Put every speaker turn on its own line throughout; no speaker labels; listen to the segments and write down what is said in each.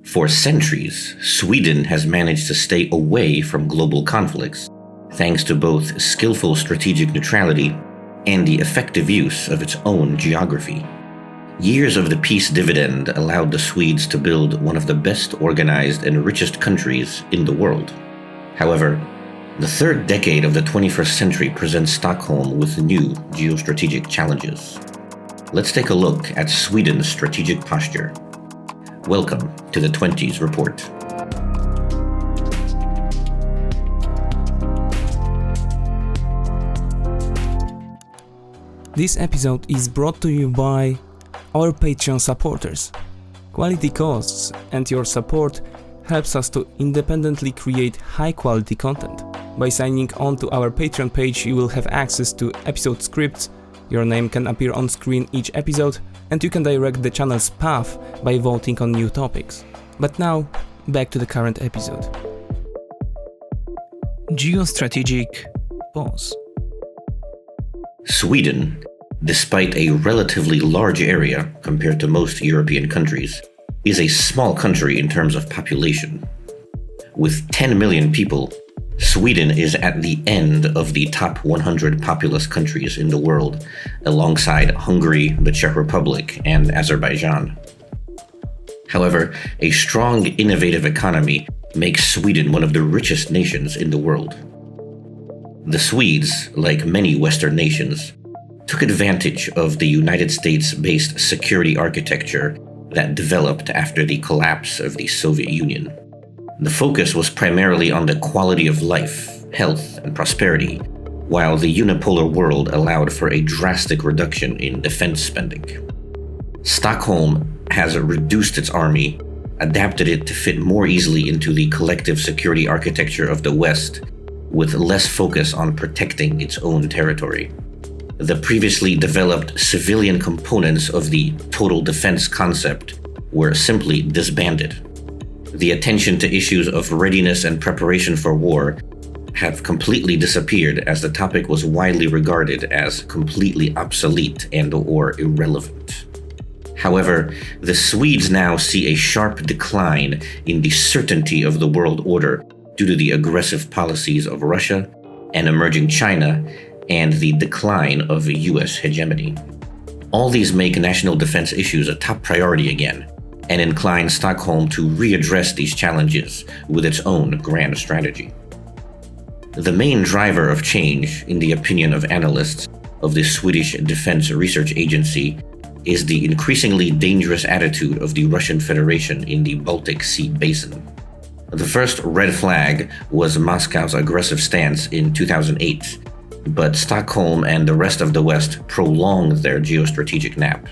For centuries, Sweden has managed to stay away from global conflicts, thanks to both skillful strategic neutrality and the effective use of its own geography. Years of the peace dividend allowed the Swedes to build one of the best organized and richest countries in the world. However, the third decade of the 21st century presents Stockholm with new geostrategic challenges. Let's take a look at Sweden's strategic posture. Welcome to the 20s Report.
This episode is brought to you by our Patreon supporters. Quality costs and your support helps us to independently create high-quality content. By signing on to our Patreon page, you will have access to episode scripts, your name can appear on screen each episode, and you can direct the channel's path by voting on new topics. But now, back to the current episode. Geostrategic pause.
Sweden, despite a relatively large area compared to most European countries, is a small country in terms of population. With 10 million people, Sweden is at the end of the top 100 populous countries in the world, alongside Hungary, the Czech Republic, and Azerbaijan. However, a strong, innovative economy makes Sweden one of the richest nations in the world. The Swedes, like many Western nations, took advantage of the United States-based security architecture that developed after the collapse of the Soviet Union. The focus was primarily on the quality of life, health, and prosperity, while the unipolar world allowed for a drastic reduction in defense spending. Stockholm has reduced its army, adapted it to fit more easily into the collective security architecture of the West, with less focus on protecting its own territory. The previously developed civilian components of the total defense concept were simply disbanded. The attention to issues of readiness and preparation for war have completely disappeared, as the topic was widely regarded as completely obsolete and/or irrelevant. However, the Swedes now see a sharp decline in the certainty of the world order due to the aggressive policies of Russia and emerging China and the decline of US hegemony. All these make national defense issues a top priority again, and incline Stockholm to readdress these challenges with its own grand strategy. The main driver of change, in the opinion of analysts of the Swedish Defense Research Agency, is the increasingly dangerous attitude of the Russian Federation in the Baltic Sea basin. The first red flag was Moscow's aggressive stance in 2008, but Stockholm and the rest of the West prolonged their geostrategic nap.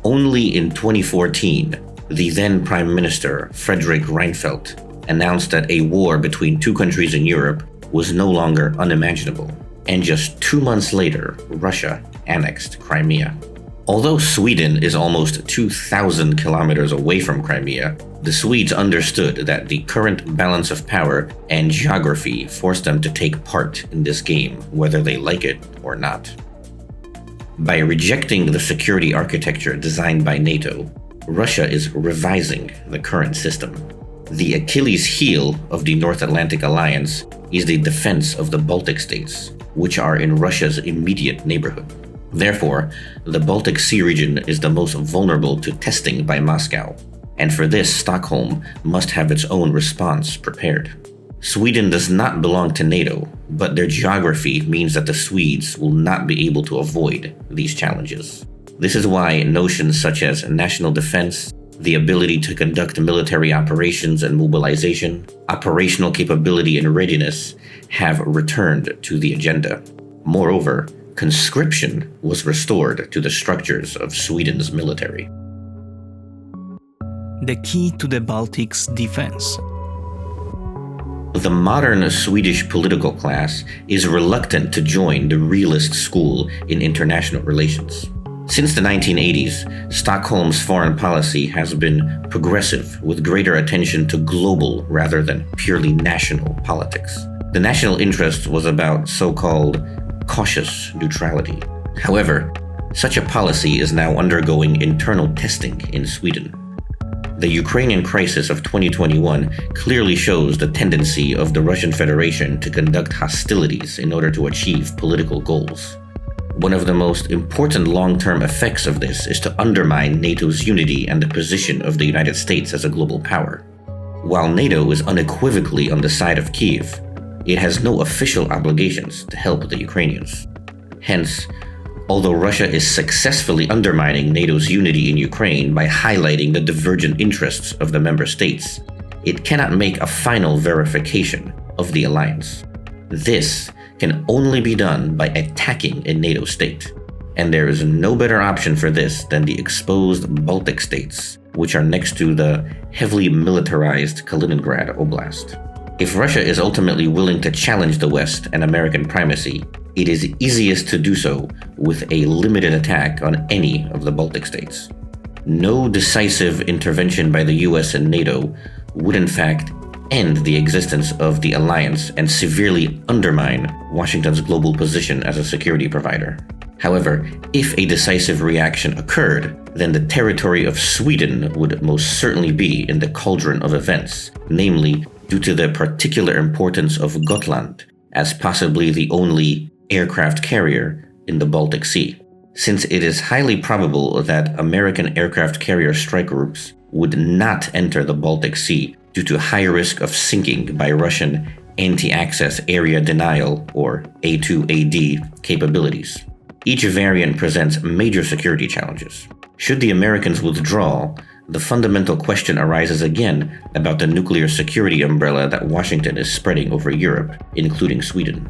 Only in 2014, the then Prime Minister, Fredrik Reinfeldt, announced that a war between two countries in Europe was no longer unimaginable, and just 2 months later, Russia annexed Crimea. Although Sweden is almost 2,000 kilometers away from Crimea, the Swedes understood that the current balance of power and geography forced them to take part in this game, whether they like it or not. By rejecting the security architecture designed by NATO, Russia is revising the current system. The Achilles heel of the North Atlantic Alliance is the defense of the Baltic states, which are in Russia's immediate neighborhood. Therefore, the Baltic Sea region is the most vulnerable to testing by Moscow, and for this, Stockholm must have its own response prepared. Sweden does not belong to NATO, but their geography means that the Swedes will not be able to avoid these challenges. This is why notions such as national defense, the ability to conduct military operations and mobilization, operational capability and readiness have returned to the agenda. Moreover, conscription was restored to the structures of Sweden's military.
The key to the Baltic's defense.
The modern Swedish political class is reluctant to join the realist school in international relations. Since the 1980s, Stockholm's foreign policy has been progressive, with greater attention to global rather than purely national politics. The national interest was about so-called cautious neutrality. However, such a policy is now undergoing internal testing in Sweden. The Ukrainian crisis of 2021 clearly shows the tendency of the Russian Federation to conduct hostilities in order to achieve political goals. One of the most important long-term effects of this is to undermine NATO's unity and the position of the United States as a global power. While NATO is unequivocally on the side of Kyiv, it has no official obligations to help the Ukrainians. Hence, although Russia is successfully undermining NATO's unity in Ukraine by highlighting the divergent interests of the member states, it cannot make a final verification of the alliance. This can only be done by attacking a NATO state, and there is no better option for this than the exposed Baltic states, which are next to the heavily militarized Kaliningrad Oblast. If Russia is ultimately willing to challenge the West and American primacy, it is easiest to do so with a limited attack on any of the Baltic states. No decisive intervention by the US and NATO would in fact end the existence of the alliance and severely undermine Washington's global position as a security provider. However, if a decisive reaction occurred, then the territory of Sweden would most certainly be in the cauldron of events, namely due to the particular importance of Gotland as possibly the only aircraft carrier in the Baltic Sea. Since it is highly probable that American aircraft carrier strike groups would not enter the Baltic Sea due to high risk of sinking by Russian anti-access area denial or A2AD capabilities. Each variant presents major security challenges. Should the Americans withdraw, the fundamental question arises again about the nuclear security umbrella that Washington is spreading over Europe, including Sweden.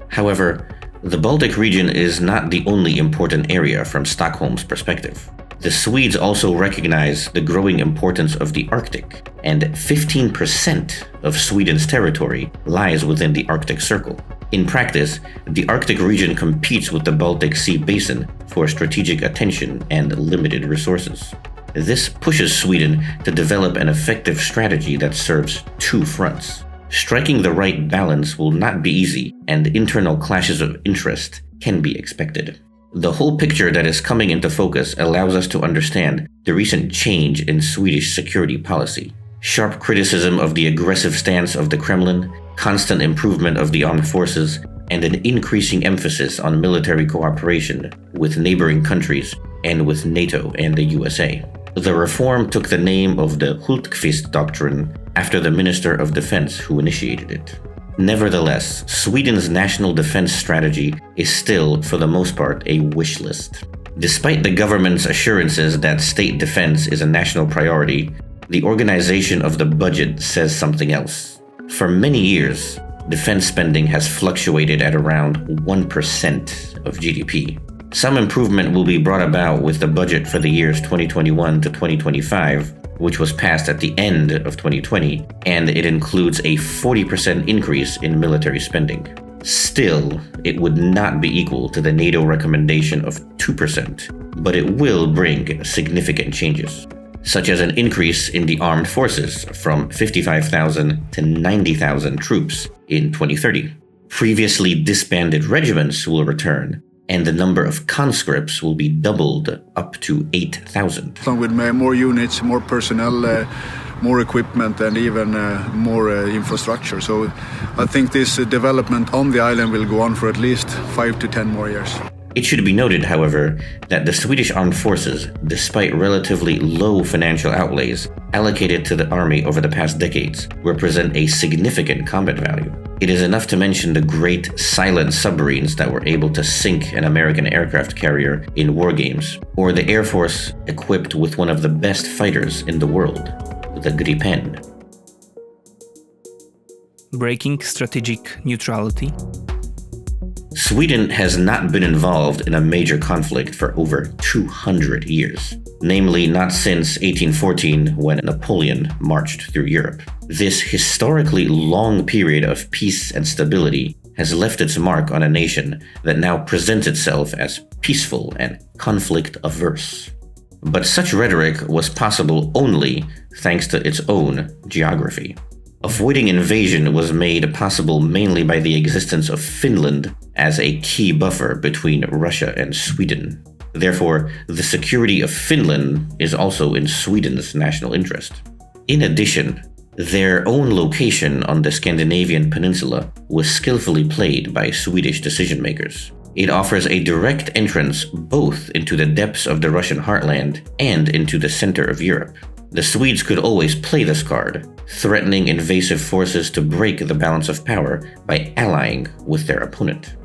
However, the Baltic region is not the only important area from Stockholm's perspective. The Swedes also recognize the growing importance of the Arctic, and 15% of Sweden's territory lies within the Arctic Circle. In practice, the Arctic region competes with the Baltic Sea basin for strategic attention and limited resources. This pushes Sweden to develop an effective strategy that serves two fronts. Striking the right balance will not be easy, and internal clashes of interest can be expected. The whole picture that is coming into focus allows us to understand the recent change in Swedish security policy. Sharp criticism of the aggressive stance of the Kremlin, constant improvement of the armed forces, and an increasing emphasis on military cooperation with neighboring countries and with NATO and the USA. The reform took the name of the Hultqvist Doctrine after the Minister of Defense who initiated it. Nevertheless, Sweden's national defense strategy is still, for the most part, a wish list. Despite the government's assurances that state defense is a national priority, the organization of the budget says something else. For many years, defense spending has fluctuated at around 1% of GDP. Some improvement will be brought about with the budget for the years 2021 to 2025, which was passed at the end of 2020, and it includes a 40% increase in military spending. Still, it would not be equal to the NATO recommendation of 2%, but it will bring significant changes, such as an increase in the armed forces from 55,000 to 90,000 troops in 2030. Previously disbanded regiments will return, and the number of conscripts will be doubled up to 8,000.
With more units, more personnel, more equipment, and even more infrastructure. So I think this development on the island will go on for at least 5 to 10 more years.
It should be noted, however, that the Swedish armed forces, despite relatively low financial outlays allocated to the army over the past decades, represent a significant combat value. It is enough to mention the great silent submarines that were able to sink an American aircraft carrier in war games, or the Air Force equipped with one of the best fighters in the world, the Gripen.
Breaking strategic neutrality.
Sweden has not been involved in a major conflict for over 200 years, namely not since 1814 when Napoleon marched through Europe. This historically long period of peace and stability has left its mark on a nation that now presents itself as peaceful and conflict-averse. But such rhetoric was possible only thanks to its own geography. Avoiding invasion was made possible mainly by the existence of Finland as a key buffer between Russia and Sweden. Therefore, the security of Finland is also in Sweden's national interest. In addition, their own location on the Scandinavian peninsula was skillfully played by Swedish decision-makers. It offers a direct entrance both into the depths of the Russian heartland and into the center of Europe. The Swedes could always play this card, threatening invasive forces to break the balance of power by allying with their opponent.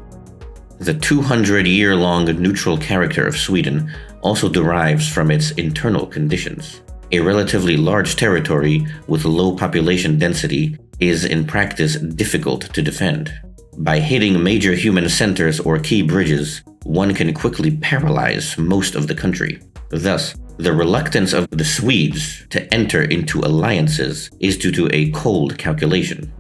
The 200-year-long neutral character of Sweden also derives from its internal conditions. A relatively large territory with low population density is in practice difficult to defend. By hitting major human centers or key bridges, one can quickly paralyze most of the country. Thus, the reluctance of the Swedes to enter into alliances is due to a cold calculation.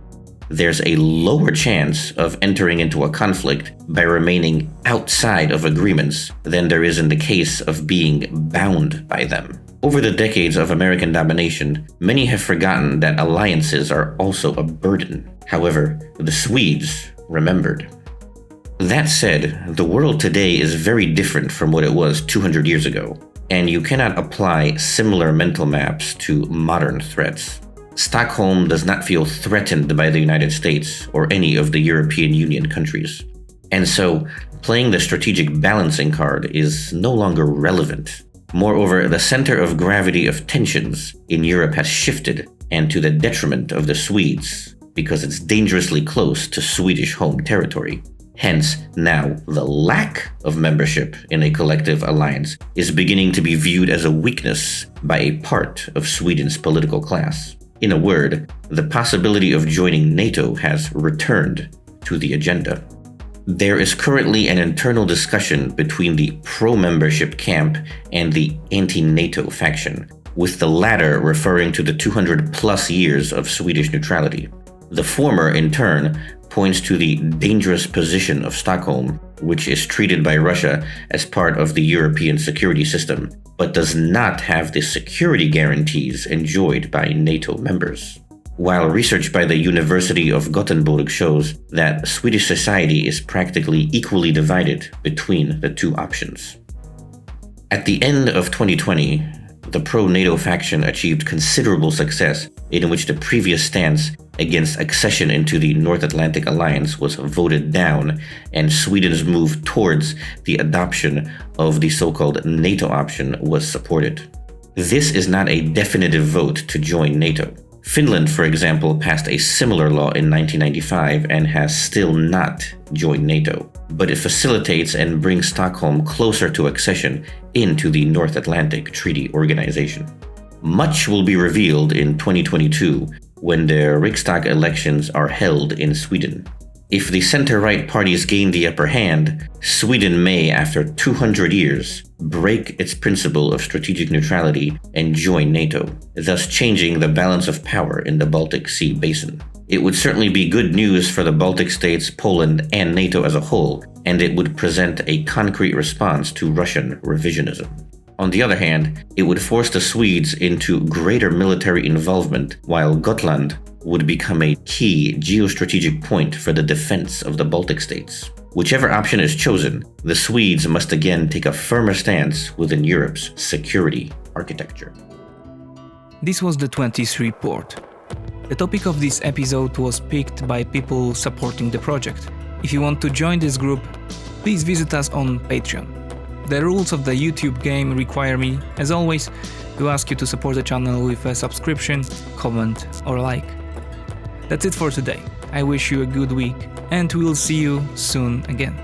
There's a lower chance of entering into a conflict by remaining outside of agreements than there is in the case of being bound by them. Over the decades of American domination, many have forgotten that alliances are also a burden. However, the Swedes remembered. That said, the world today is very different from what it was 200 years ago, and you cannot apply similar mental maps to modern threats. Stockholm does not feel threatened by the United States or any of the European Union countries. And so, playing the strategic balancing card is no longer relevant. Moreover, the center of gravity of tensions in Europe has shifted, and to the detriment of the Swedes, because it's dangerously close to Swedish home territory. Hence, now the lack of membership in a collective alliance is beginning to be viewed as a weakness by a part of Sweden's political class. In a word, the possibility of joining NATO has returned to the agenda. There is currently an internal discussion between the pro-membership camp and the anti-NATO faction, with the latter referring to the 200-plus years of Swedish neutrality. The former, in turn, points to the dangerous position of Stockholm, which is treated by Russia as part of the European security system, but does not have the security guarantees enjoyed by NATO members. While research by the University of Gothenburg shows that Swedish society is practically equally divided between the two options. At the end of 2020, the pro-NATO faction achieved considerable success in which the previous stance against accession into the North Atlantic Alliance was voted down, and Sweden's move towards the adoption of the so-called NATO option was supported. This is not a definitive vote to join NATO. Finland, for example, passed a similar law in 1995 and has still not joined NATO, but it facilitates and brings Stockholm closer to accession into the North Atlantic Treaty Organization. Much will be revealed in 2022 when the Riksdag elections are held in Sweden. If the center-right parties gain the upper hand, Sweden may, after 200 years, break its principle of strategic neutrality and join NATO, thus changing the balance of power in the Baltic Sea basin. It would certainly be good news for the Baltic states, Poland, and NATO as a whole, and it would present a concrete response to Russian revisionism. On the other hand, it would force the Swedes into greater military involvement, while Gotland would become a key geostrategic point for the defense of the Baltic states. Whichever option is chosen, the Swedes must again take a firmer stance within Europe's security architecture.
This was the 20th report. The topic of this episode was picked by people supporting the project. If you want to join this group, please visit us on Patreon. The rules of the YouTube game require me, as always, to ask you to support the channel with a subscription, comment or like. That's it for today. I wish you a good week, and we'll see you soon again.